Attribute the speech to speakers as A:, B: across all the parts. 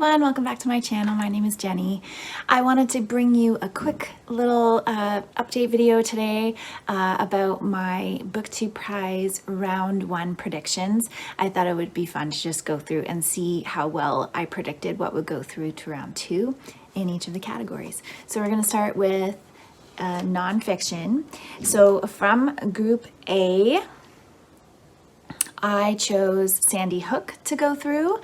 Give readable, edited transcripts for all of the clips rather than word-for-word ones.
A: everyone, welcome back to my channel. My name is Jenny. I wanted to bring you a quick little update video today about my BookTube Prize Round 1 predictions. I thought it would be fun to just go through and see how well I predicted what would go through to Round 2 in each of the categories. So we're going to start with nonfiction. So from Group A, I chose Sandy Hook to go through,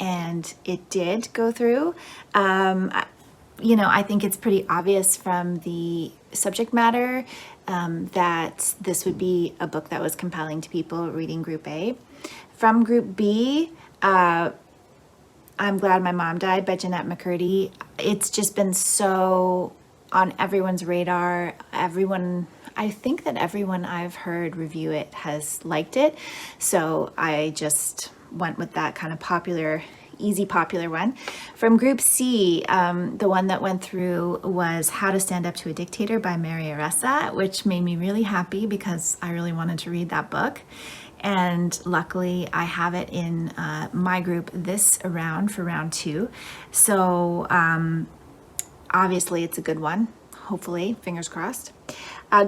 A: and it did go through. You know, I think it's pretty obvious from the subject matter that this would be a book that was compelling to people reading Group A. From Group B, I'm Glad My Mom Died by Jeanette McCurdy. It's just been so on everyone's radar. I think that everyone I've heard review it has liked it. So I just went with that kind of popular one. From Group C, the one that went through was How to Stand Up to a Dictator by Mary Aressa, which made me really happy because I really wanted to read that book. And luckily I have it in my group this round for Round 2. So obviously it's a good one, hopefully, fingers crossed.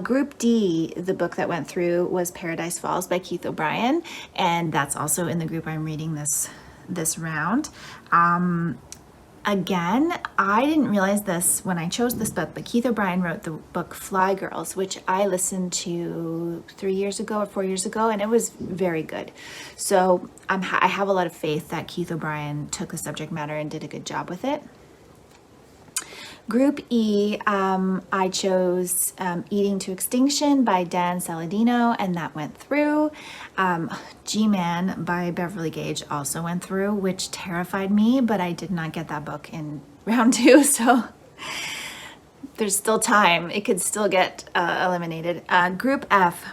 A: Group D, the book that went through was Paradise Falls by Keith O'Brien, and that's also in the group I'm reading this round. Again, I didn't realize this when I chose this book, but Keith O'Brien wrote the book Fly Girls, which I listened to 3 years ago or 4 years ago, and it was very good. So I have a lot of faith that Keith O'Brien took the subject matter and did a good job with it. Group E, I chose Eating to Extinction by Dan Saladino, and that went through. G-Man by Beverly Gage also went through, which terrified me, but I did not get that book in Round 2, so there's still time. It could still get eliminated. Group F.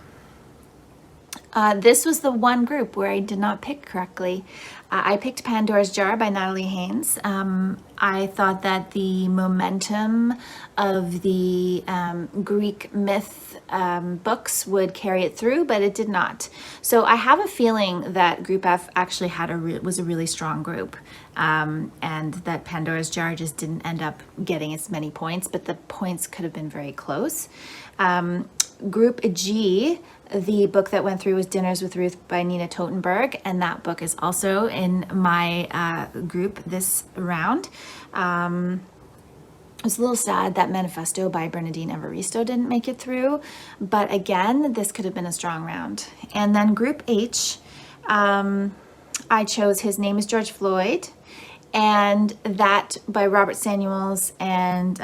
A: This was the one group where I did not pick correctly. I picked Pandora's Jar by Natalie Haynes. I thought that the momentum of the Greek myth books would carry it through, but it did not. So I have a feeling that Group F actually was a really strong group, and that Pandora's Jar just didn't end up getting as many points, but the points could have been very close. Group G, the book that went through was Dinners with Ruth by Nina Totenberg, and that book is also in my group this round. I was a little sad that Manifesto by Bernardine Evaristo didn't make it through, but again, this could have been a strong round. And then Group H, I chose His Name is George Floyd, and that by Robert Samuels and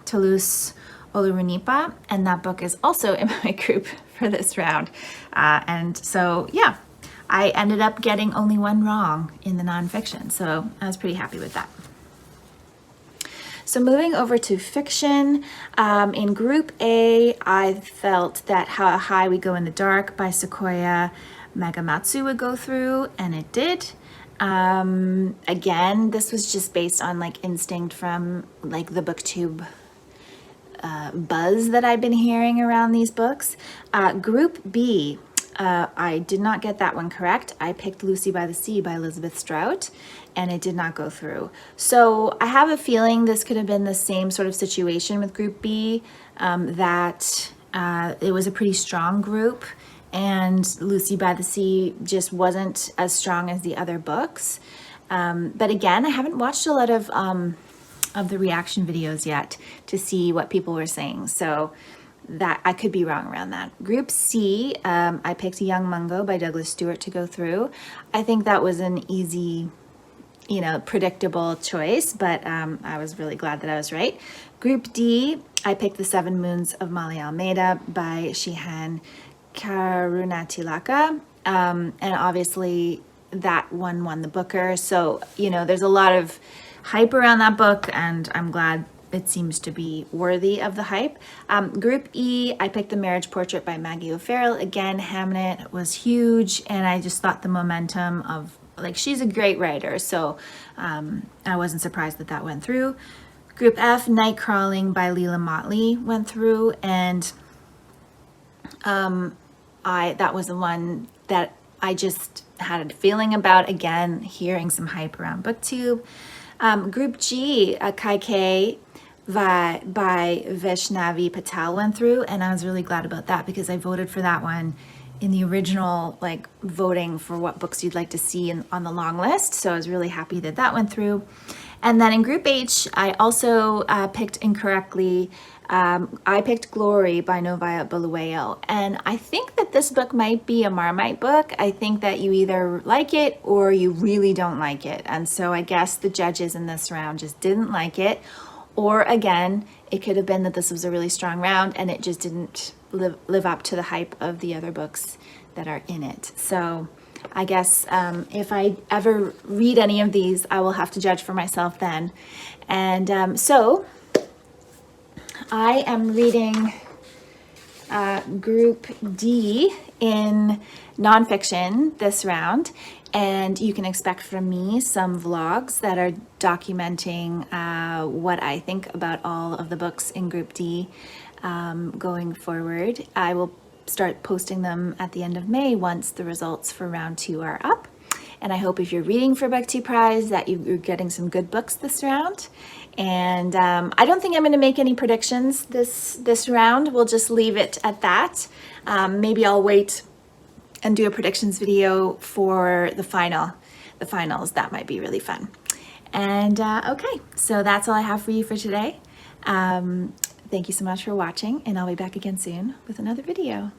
A: Toulouse Olorunipa, and that book is also in my group for this round. And so, yeah, I ended up getting only one wrong in the nonfiction, so I was pretty happy with that. So moving over to fiction, in Group A, I felt that How High We Go in the Dark by Sequoia Magamatsu would go through, and it did. Again, this was just based on like instinct from like the BookTube buzz that I've been hearing around these books. Group B, I did not get that one correct. I picked Lucy by the Sea by Elizabeth Strout, and it did not go through. So I have a feeling this could have been the same sort of situation with Group B, that it was a pretty strong group, and Lucy by the Sea just wasn't as strong as the other books. But again, I haven't watched a lot of the reaction videos yet to see what people were saying, so that I could be wrong around that. Group C, I picked Young Mungo by Douglas Stewart to go through. I think that was an easy, you know, predictable choice, but I was really glad that I was right. Group D, I picked The Seven Moons of Mali Almeida by Shihan Karunatilaka, and obviously that one won the Booker, so you know there's a lot of hype around that book, and I'm glad it seems to be worthy of the hype. Group E, I picked The Marriage Portrait by Maggie O'Farrell. Again, Hamnet was huge, and I just thought the momentum of, like, she's a great writer, so I wasn't surprised that that went through. Group F, Night Crawling by Leila Motley went through, and that was the one that I just had a feeling about, again, hearing some hype around BookTube. Group G, Kai K by Vaishnavi Patel went through, and I was really glad about that because I voted for that one in the original like voting for what books you'd like to see on the long list. So I was really happy that that went through. And then in Group H, I also picked incorrectly. I picked Glory by Novaya Bulawayo, and I think that this book might be a Marmite book. I think that you either like it or you really don't like it, and so I guess the judges in this round just didn't like it, or again, it could have been that this was a really strong round and it just didn't live up to the hype of the other books that are in it. So I guess if I ever read any of these, I will have to judge for myself then. And so I am reading Group D in nonfiction this round, and you can expect from me some vlogs that are documenting what I think about all of the books in Group D going forward. I will start posting them at the end of May once the results for round 2 are up. And I hope if you're reading for BookTube Prize that you're getting some good books this round. And I don't think I'm going to make any predictions this round. We'll just leave it at that. Maybe I'll wait and do a predictions video for the finals. That might be really fun. And okay, so that's all I have for you for today. Thank you so much for watching, and I'll be back again soon with another video.